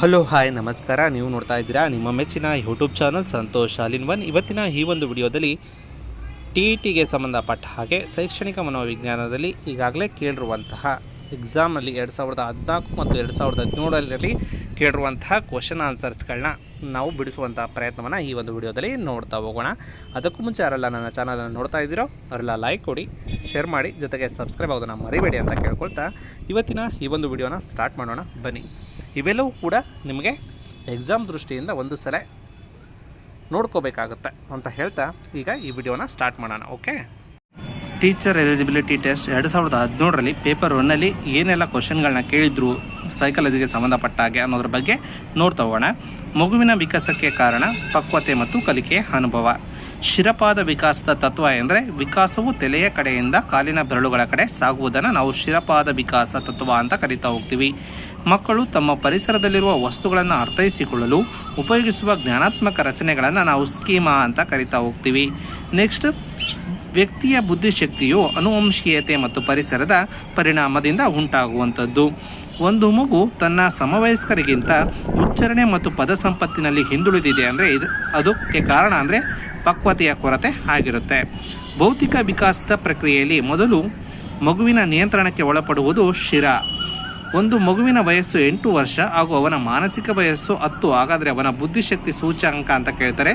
Hello hi ನಮಸ್ಕಾರ. ನೀವು ನೋಡ್ತಾ ಇದ್ದೀರಾ ನಿಮ್ಮ ಮೆಚ್ಚಿನ YouTube channel Santosh all one. ಇವತ್ತಿನ ಈ ಒಂದು ವಿಡಿಯೋದಲ್ಲಿ TETಗೆ ಸಂಬಂಧಪಟ್ಟ ಹಾಗೆ ಶೈಕ್ಷಣಿಕ ಮನೋವಿಜ್ಞಾನದಲ್ಲಿ ಈಗಾಗಲೇ ಕೇಳಿರುವಂತಹ ಎಕ್ಸಾಮಲ್ಲಿ 2014 ಮತ್ತು 2017ರಲ್ಲಿ ಕೇಳಿರುವಂತಹ ಕ್ವಶನ್ ಆನ್ಸರ್ಸ್ಗಳನ್ನ ನಾವು ಬಿಡಿಸುವಂಥ ಪ್ರಯತ್ನವನ್ನು ಈ ಒಂದು ವಿಡಿಯೋದಲ್ಲಿ ನೋಡ್ತಾ ಹೋಗೋಣ. ಅದಕ್ಕೂ ಮುಂಚೆ ಯಾರೆಲ್ಲ ನನ್ನ ಚಾನಲನ್ನು ನೋಡ್ತಾ ಇದ್ದೀರೋ ಅವರೆಲ್ಲ ಲೈಕ್ ಕೊಡಿ, ಶೇರ್ ಮಾಡಿ, ಜೊತೆಗೆ ಸಬ್ಸ್ಕ್ರೈಬ್ ಆಗೋದನ್ನು ಮರಿಬೇಡಿ ಅಂತ ಕೇಳ್ಕೊಳ್ತಾ ಇವತ್ತಿನ ಈ ಒಂದು ವಿಡಿಯೋನ ಸ್ಟಾರ್ಟ್ ಮಾಡೋಣ ಬನ್ನಿ. ಇವೆಲ್ಲವೂ ಕೂಡ ನಿಮಗೆ ಎಕ್ಸಾಮ್ ದೃಷ್ಟಿಯಿಂದ ಒಂದು ಸಲ ನೋಡ್ಕೋಬೇಕಾಗುತ್ತೆ ಅಂತ ಹೇಳ್ತಾ ಈಗ ಈ ವಿಡಿಯೋನ ಸ್ಟಾರ್ಟ್ ಮಾಡೋಣ. ಓಕೆ, ಟೀಚರ್ ಎಲಿಜಿಬಿಲಿಟಿ ಟೆಸ್ಟ್ 2017ರಲ್ಲಿ ಪೇಪರ್ 1ನಲ್ಲಿ ಏನೆಲ್ಲ ಕ್ವಶನ್ಗಳನ್ನ ಕೇಳಿದ್ರು ಸೈಕಾಲಜಿಗೆ ಸಂಬಂಧಪಟ್ಟ ಹಾಗೆ ಅನ್ನೋದ್ರ ಬಗ್ಗೆ ನೋಡ್ತಾ ಹೋಗೋಣ. ಮಗುವಿನ ವಿಕಾಸಕ್ಕೆ ಕಾರಣ ಪಕ್ವತೆ ಮತ್ತು ಕಲಿಕೆಯ ಅನುಭವ. ಶಿರಪಾದ ವಿಕಾಸದ ತತ್ವ ಎಂದರೆ ವಿಕಾಸವು ತಲೆಯ ಕಡೆಯಿಂದ ಕಾಲಿನ ಬೆರಳುಗಳ ಕಡೆ ಸಾಗುವುದನ್ನು ನಾವು ಶಿರಪಾದ ವಿಕಾಸ ತತ್ವ ಅಂತ ಕರಿತಾ ಹೋಗ್ತೀವಿ. ಮಕ್ಕಳು ತಮ್ಮ ಪರಿಸರದಲ್ಲಿರುವ ವಸ್ತುಗಳನ್ನು ಅರ್ಥೈಸಿಕೊಳ್ಳಲು ಉಪಯೋಗಿಸುವ ಜ್ಞಾನಾತ್ಮಕ ರಚನೆಗಳನ್ನು ನಾವು ಸ್ಕೀಮಾ ಅಂತ ಕರಿತಾ ಹೋಗ್ತೀವಿ. ನೆಕ್ಸ್ಟ್, ವ್ಯಕ್ತಿಯ ಬುದ್ಧಿಶಕ್ತಿಯು ಅನುವಂಶೀಯತೆ ಮತ್ತು ಪರಿಸರದ ಪರಿಣಾಮದಿಂದ ಉಂಟಾಗುವಂಥದ್ದು. ಒಂದು ಮಗು ತನ್ನ ಸಮವಯಸ್ಕರಿಗಿಂತ ಉಚ್ಚಾರಣೆ ಮತ್ತು ಪದ ಸಂಪತ್ತಿನಲ್ಲಿ ಹಿಂದುಳಿದಿದೆ ಅಂದರೆ ಅದಕ್ಕೆ ಕಾರಣ ಅಂದರೆ ಪಕ್ವತೆಯ ಕೊರತೆ ಆಗಿರುತ್ತೆ. ಭೌತಿಕ ವಿಕಾಸದ ಪ್ರಕ್ರಿಯೆಯಲ್ಲಿ ಮೊದಲು ಮಗುವಿನ ನಿಯಂತ್ರಣಕ್ಕೆ ಒಳಪಡುವುದು ಶಿರ. ಒಂದು ಮಗುವಿನ ವಯಸ್ಸು 8 ವರ್ಷ ಹಾಗೂ ಅವನ ಮಾನಸಿಕ ವಯಸ್ಸು 10. ಹಾಗಾದರೆ ಅವನ ಬುದ್ಧಿಶಕ್ತಿ ಸೂಚ್ಯಂಕ ಅಂತ ಕೇಳ್ತಾರೆ.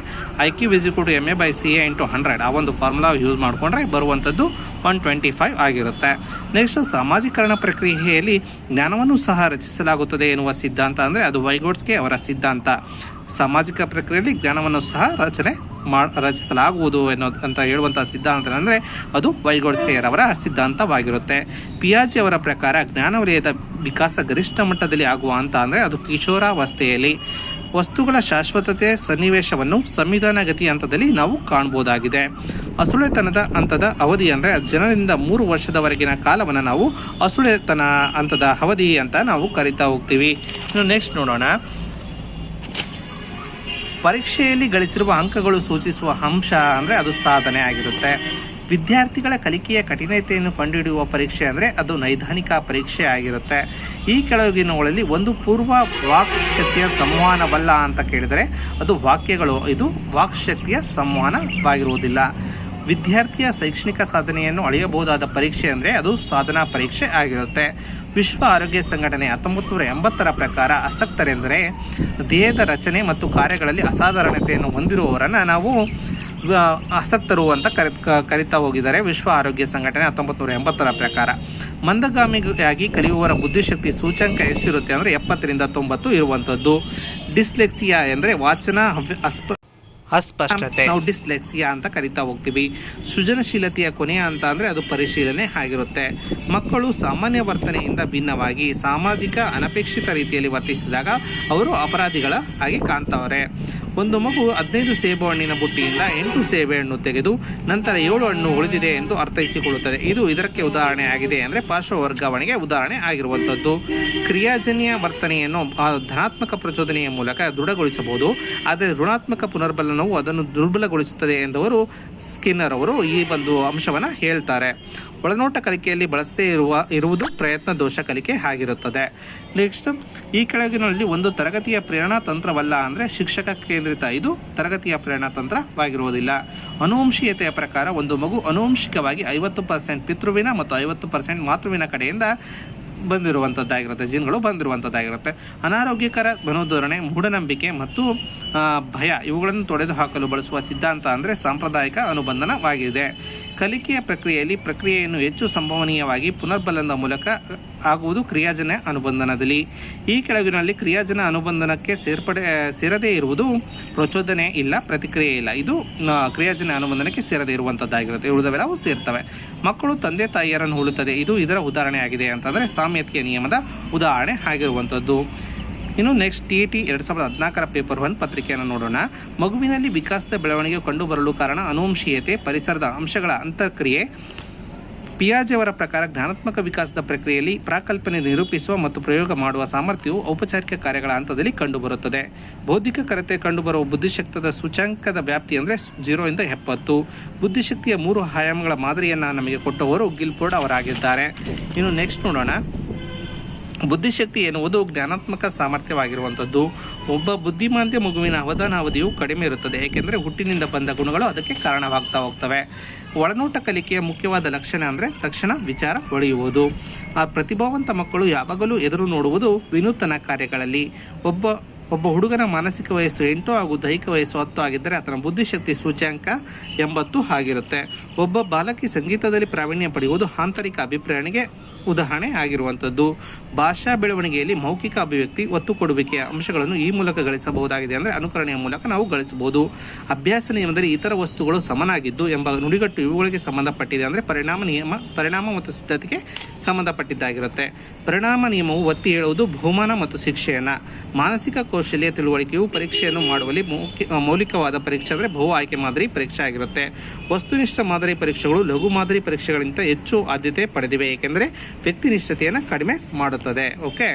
IQ = MA/CA × 100. ಆ ಒಂದು ಫಾರ್ಮುಲಾ ಯೂಸ್ ಮಾಡಿಕೊಂಡ್ರೆ ಬರುವಂಥದ್ದು 125 ಆಗಿರುತ್ತೆ. ನೆಕ್ಸ್ಟ್, ಸಾಮಾಜೀಕರಣ ಪ್ರಕ್ರಿಯೆಯಲ್ಲಿ ಜ್ಞಾನವನ್ನು ಸಹ ರಚಿಸಲಾಗುತ್ತದೆ ಎನ್ನುವ ಸಿದ್ಧಾಂತ ಅಂದರೆ ಅದು ವೈಗೋಟ್ಸ್ಕಿ ಅವರ ಸಿದ್ಧಾಂತ. ಸಾಮಾಜಿಕ ಪ್ರಕ್ರಿಯೆಯಲ್ಲಿ ಜ್ಞಾನವನ್ನು ಸಹ ರಚಿಸಲಾಗುವುದು ಅಂತ ಹೇಳುವಂಥ ಸಿದ್ಧಾಂತ ಅಂದರೆ ಅದು ವೈಗೋಟ್ಸ್ಕಿಯವರ ಸಿದ್ಧಾಂತವಾಗಿರುತ್ತೆ. ಪಿಯಾಜೆ ಅವರ ಪ್ರಕಾರ ಜ್ಞಾನ ವಲಯದ ವಿಕಾಸ ಗರಿಷ್ಠ ಮಟ್ಟದಲ್ಲಿ ಆಗುವ ಅಂತ ಅಂದರೆ ಅದು ಕಿಶೋರಾವಸ್ಥೆಯಲ್ಲಿ. ವಸ್ತುಗಳ ಶಾಶ್ವತತೆ ಸನ್ನಿವೇಶವನ್ನು ಸಂವಿಧಾನ ಗತಿ ಹಂತದಲ್ಲಿ ನಾವು ಕಾಣಬಹುದಾಗಿದೆ. ಅಸುಳೆತನದ ಹಂತದ ಅವಧಿ ಅಂದರೆ ಜನರಿಂದ 3 ವರ್ಷದವರೆಗಿನ ಕಾಲವನ್ನು ನಾವು ಅಸುಳೆತನ ಹಂತದ ಅವಧಿ ಅಂತ ನಾವು ಕರಿತಾ ಹೋಗ್ತೀವಿ. ಇನ್ನು ನೆಕ್ಸ್ಟ್ ನೋಡೋಣ. ಪರೀಕ್ಷೆಯಲ್ಲಿ ಗಳಿಸಿರುವ ಅಂಕಗಳು ಸೂಚಿಸುವ ಅಂಶ ಅಂದರೆ ಅದು ಸಾಧನೆ ಆಗಿರುತ್ತೆ. ವಿದ್ಯಾರ್ಥಿಗಳ ಕಲಿಕೆಯ ಕಠಿಣತೆಯನ್ನು ಕಂಡುಹಿಡಿಯುವ ಪರೀಕ್ಷೆ ಅಂದರೆ ಅದು ನೈದಾನಿಕ ಪರೀಕ್ಷೆ ಆಗಿರುತ್ತೆ. ಈ ಕೆಳಗಿನವುಗಳಲ್ಲಿ ಒಂದು ಪೂರ್ವ ವಾಕ್ಶಕ್ತಿಯ ಸಂವಹನವಲ್ಲ ಅಂತ ಕೇಳಿದರೆ ಅದು ವಾಕ್ಯಗಳು, ಇದು ವಾಕ್ಶಕ್ತಿಯ ಸಂವಹನವಾಗಿರುವುದಿಲ್ಲ. ವಿದ್ಯಾರ್ಥಿಯ ಶೈಕ್ಷಣಿಕ ಸಾಧನೆಯನ್ನು ಅಳೆಯಬಹುದಾದ ಪರೀಕ್ಷೆ ಅಂದರೆ ಅದು ಸಾಧನಾ ಪರೀಕ್ಷೆ ಆಗಿರುತ್ತೆ. ವಿಶ್ವ ಆರೋಗ್ಯ ಸಂಘಟನೆ 1980ರ ಪ್ರಕಾರ ಆಸಕ್ತರೆಂದರೆ ದೇಹದ ರಚನೆ ಮತ್ತು ಕಾರ್ಯಗಳಲ್ಲಿ ಅಸಾಧಾರಣತೆಯನ್ನು ಹೊಂದಿರುವವರನ್ನು ನಾವು ಆಸಕ್ತರು ಅಂತ ಕರಿತಾ ಹೋಗಿದ್ದಾರೆ. ವಿಶ್ವ ಆರೋಗ್ಯ ಸಂಘಟನೆ 1980ರ ಪ್ರಕಾರ ಮಂದಗಾಮಿಯಾಗಿ ಕಲಿಯುವವರ ಬುದ್ಧಿಶಕ್ತಿ ಸೂಚ್ಯಂಕ ಎಷ್ಟಿರುತ್ತೆ ಅಂದರೆ 70ರಿಂದ 90 ಇರುವಂಥದ್ದು. ಡಿಸ್ಲೆಕ್ಸಿಯಾ ಎಂದರೆ ವಾಚನ ಅಸ್ಪಷ್ಟತೆ, ನಾವು ಡಿಸ್ಲೆಕ್ಸಿಯಾ ಅಂತ ಕರಿತಾ ಹೋಗ್ತೀವಿ. ಸೃಜನಶೀಲತೆಯ ಕೊನೆಯ ಅಂತ ಅಂದರೆ ಅದು ಪರಿಶೀಲನೆ ಆಗಿರುತ್ತೆ. ಮಕ್ಕಳು ಸಾಮಾನ್ಯ ವರ್ತನೆಯಿಂದ ಭಿನ್ನವಾಗಿ ಸಾಮಾಜಿಕ ಅನಪೇಕ್ಷಿತ ರೀತಿಯಲ್ಲಿ ವರ್ತಿಸಿದಾಗ ಅವರು ಅಪರಾಧಿಗಳ ಹಾಗೆ ಕಾಣ್ತವ್ರೆ. ಒಂದು ಮಗು 15 ಸೇಬು ಹಣ್ಣಿನ ಬುಟ್ಟಿಯಿಂದ 8 ಸೇಬೆಹಣ್ಣು ತೆಗೆದು ನಂತರ 7 ಹಣ್ಣು ಉಳಿದಿದೆ ಎಂದು ಅರ್ಥೈಸಿಕೊಳ್ಳುತ್ತದೆ. ಇದು ಇದಕ್ಕೆ ಉದಾಹರಣೆ ಆಗಿದೆ ಅಂದರೆ ಪಾರ್ಶ್ವ ವರ್ಗಾವಣೆಗೆ ಉದಾಹರಣೆ ಆಗಿರುವಂಥದ್ದು. ಕ್ರಿಯಾಜನ್ಯ ವರ್ತನೆಯನ್ನು ಧನಾತ್ಮಕ ಪ್ರಚೋದನೆಯ ಮೂಲಕ ದೃಢಗೊಳಿಸಬಹುದು, ಆದರೆ ಋಣಾತ್ಮಕ ಪುನರ್ಬಲನವು ಅದನ್ನು ದುರ್ಬಲಗೊಳಿಸುತ್ತದೆ ಎಂದವರು ಸ್ಕಿನ್ನರ್ ಅವರು ಈ ಒಂದು ಅಂಶವನ್ನು ಹೇಳ್ತಾರೆ. ಒಳನೋಟ ಕಲಿಕೆಯಲ್ಲಿ ಬಳಸದೇ ಇರುವುದು ಪ್ರಯತ್ನ ದೋಷ ಕಲಿಕೆ ಆಗಿರುತ್ತದೆ. ನೆಕ್ಸ್ಟ್, ಈ ಕೆಳಗಿನಲ್ಲಿ ಒಂದು ತರಗತಿಯ ಪ್ರೇರಣಾ ತಂತ್ರವಲ್ಲ ಅಂದರೆ ಶಿಕ್ಷಕ ಕೇಂದ್ರಿತ, ಇದು ತರಗತಿಯ ಪ್ರೇರಣಾ ತಂತ್ರವಾಗಿರುವುದಿಲ್ಲ. ಅನುವಂಶೀಯತೆಯ ಪ್ರಕಾರ ಒಂದು ಮಗು ಅನುವಂಶಿಕವಾಗಿ 50% ಪಿತೃವಿನ ಮತ್ತು 50% ಮಾತೃವಿನ ಕಡೆಯಿಂದ ಬಂದಿರುವಂಥದ್ದಾಗಿರುತ್ತೆ, ಜೀನ್ಗಳು ಬಂದಿರುವಂಥದ್ದಾಗಿರುತ್ತೆ. ಅನಾರೋಗ್ಯಕರ ಮನೋಧೋರಣೆ, ಮೂಢನಂಬಿಕೆ ಮತ್ತು ಭಯ ಇವುಗಳನ್ನು ತೊಡೆದು ಹಾಕಲು ಬಳಸುವ ಸಿದ್ಧಾಂತ ಅಂದರೆ ಸಾಂಪ್ರದಾಯಿಕ ಅನುಬಂಧನವಾಗಿದೆ. ಕಲಿಕೆಯ ಪ್ರಕ್ರಿಯೆಯನ್ನು ಹೆಚ್ಚು ಸಂಭವನೀಯವಾಗಿ ಪುನರ್ಬಲನದ ಮೂಲಕ ಆಗುವುದು ಕ್ರಿಯಾಜನ್ಯ ಅನುಬಂಧನದಲ್ಲಿ. ಈ ಕೆಳಗಿನಲ್ಲಿ ಕ್ರಿಯಾಜನ್ಯ ಅನುಬಂಧನಕ್ಕೆ ಸೇರದೇ ಇರುವುದು ಪ್ರಚೋದನೆ ಇಲ್ಲ, ಪ್ರತಿಕ್ರಿಯೆ ಇಲ್ಲ. ಇದು ಕ್ರಿಯಾಜನ್ಯ ಅನುಬಂಧನಕ್ಕೆ ಸೇರದೇ ಇರುವಂಥದ್ದಾಗಿರುತ್ತೆ. ಉಳಿದವೆಲ್ಲವೂ ಸೇರ್ತವೆ. ಮಕ್ಕಳು ತಂದೆ ತಾಯಿಯರನ್ನು ಹೋಲುತ್ತದೆ, ಇದು ಇದರ ಉದಾಹರಣೆ ಆಗಿದೆ ಅಂತಂದರೆ ಸಾಮ್ಯತೆಯ ನಿಯಮದ ಉದಾಹರಣೆ ಆಗಿರುವಂಥದ್ದು. ಇನ್ನು ನೆಕ್ಸ್ಟ್, TET 2014ರ ಪೇಪರ್ 1 ಪತ್ರಿಕೆಯನ್ನು ನೋಡೋಣ. ಮಗುವಿನಲ್ಲಿ ವಿಕಾಸದ ಬೆಳವಣಿಗೆ ಕಂಡುಬರಲು ಕಾರಣ ಅನುವಂಶೀಯತೆ, ಪರಿಸರದ ಅಂಶಗಳ ಅಂತರ್ಕ್ರಿಯೆ. ಪಿಯಾಜೆ ಅವರ ಪ್ರಕಾರ ಜ್ಞಾನಾತ್ಮಕ ವಿಕಾಸದ ಪ್ರಕ್ರಿಯೆಯಲ್ಲಿ ಪ್ರಾಕಲ್ಪನೆ ನಿರೂಪಿಸುವ ಮತ್ತು ಪ್ರಯೋಗ ಮಾಡುವ ಸಾಮರ್ಥ್ಯವು ಔಪಚಾರಿಕ ಕಾರ್ಯಗಳ ಹಂತದಲ್ಲಿ ಕಂಡುಬರುತ್ತದೆ. ಬೌದ್ಧಿಕ ಕೊರತೆ ಕಂಡುಬರುವ ಬುದ್ಧಿಶಕ್ತಿಯ ಸೂಚ್ಯಂಕದ ವ್ಯಾಪ್ತಿ ಅಂದರೆ 0 ಇಂದ 70. ಬುದ್ಧಿಶಕ್ತಿಯ 3 ಆಯಾಮಗಳ ಮಾದರಿಯನ್ನು ನಮಗೆ ಕೊಟ್ಟವರು ಗಿಲ್ಫೋರ್ಡ್ ಅವರಾಗಿದ್ದಾರೆ. ಇನ್ನು ನೆಕ್ಸ್ಟ್ ನೋಡೋಣ. ಬುದ್ಧಿಶಕ್ತಿ ಎನ್ನುವುದು ಜ್ಞಾನಾತ್ಮಕ ಸಾಮರ್ಥ್ಯವಾಗಿರುವಂಥದ್ದು. ಒಬ್ಬ ಬುದ್ಧಿಮಾಂದ್ಯ ಮಗುವಿನ ಅವಧಿಯು ಕಡಿಮೆ ಇರುತ್ತದೆ, ಏಕೆಂದರೆ ಹುಟ್ಟಿನಿಂದ ಬಂದ ಗುಣಗಳು ಅದಕ್ಕೆ ಕಾರಣವಾಗ್ತಾ ಹೋಗ್ತವೆ. ಒಳನೋಟ ಕಲಿಕೆಯ ಮುಖ್ಯವಾದ ಲಕ್ಷಣ ಅಂದರೆ ತಕ್ಷಣ ವಿಚಾರ ಹೊಳೆಯುವುದು. ಆ ಪ್ರತಿಭಾವಂತ ಮಕ್ಕಳು ಯಾವಾಗಲೂ ಎದುರು ನೋಡುವುದು ವಿನೂತನ ಕಾರ್ಯಗಳಲ್ಲಿ. ಒಬ್ಬ ಹುಡುಗನ ಮಾನಸಿಕ ವಯಸ್ಸು 8 ಹಾಗೂ ದೈಹಿಕ ವಯಸ್ಸು 10 ಆಗಿದ್ದರೆ ಆತನ ಬುದ್ಧಿಶಕ್ತಿ ಸೂಚ್ಯಾಂಕ 80 ಆಗಿರುತ್ತೆ. ಒಬ್ಬ ಬಾಲಕಿ ಸಂಗೀತದಲ್ಲಿ ಪ್ರಾವೀಣ್ಯ ಪಡೆಯುವುದು ಆಂತರಿಕ ಅಭಿಪ್ರೇರಣೆಗೆ ಉದಾಹರಣೆ ಆಗಿರುವಂಥದ್ದು. ಭಾಷಾ ಬೆಳವಣಿಗೆಯಲ್ಲಿ ಮೌಖಿಕ ಅಭಿವ್ಯಕ್ತಿ, ಒತ್ತು ಕೊಡುವಿಕೆಯ ಅಂಶಗಳನ್ನು ಈ ಮೂಲಕ ಗಳಿಸಬಹುದಾಗಿದೆ. ಅಂದರೆ ಅನುಕರಣೆಯ ಮೂಲಕ ನಾವು ಗಳಿಸಬಹುದು. ಅಭ್ಯಾಸ ನಿಯಮದಲ್ಲಿ ಇತರ ವಸ್ತುಗಳು ಸಮನಾಗಿದ್ದು ಎಂಬ ನುಡಿಗಟ್ಟು ಇವುಗಳಿಗೆ ಸಂಬಂಧಪಟ್ಟಿದೆ. ಅಂದರೆ ಪರಿಣಾಮ ಮತ್ತು ಸಿದ್ಧತೆಗೆ ಸಂಬಂಧಪಟ್ಟಿದ್ದಾಗಿರುತ್ತೆ. ಪರಿಣಾಮ ನಿಯಮವು ಒತ್ತಿ ಹೇಳುವುದು ಬಹುಮಾನ ಮತ್ತು ಶಿಕ್ಷೆಯನ್ನು. ಮಾನಸಿಕ ಕೌಶಲ್ಯ ತಿಳುವಳಿಕೆಯು ಪರೀಕ್ಷೆಯನ್ನು ಮಾಡುವಲ್ಲಿ ಮೌಲಿಕವಾದ ಪರೀಕ್ಷೆ ಅಂದರೆ ಬಹು ಆಯ್ಕೆ ಮಾದರಿ ಪರೀಕ್ಷೆ ಆಗಿರುತ್ತೆ. ವಸ್ತುನಿಷ್ಠ ಮಾದರಿ ಪರೀಕ್ಷೆಗಳು ಲಘು ಮಾದರಿ ಪರೀಕ್ಷೆಗಳಿಗಿಂತ ಹೆಚ್ಚು ಆದ್ಯತೆ ಪಡೆದಿವೆ, ಏಕೆಂದರೆ ವ್ಯಕ್ತಿನಿಷ್ಠತೆಯನ್ನು ಕಡಿಮೆ ಮಾಡುತ್ತದೆ. ಓಕೆ.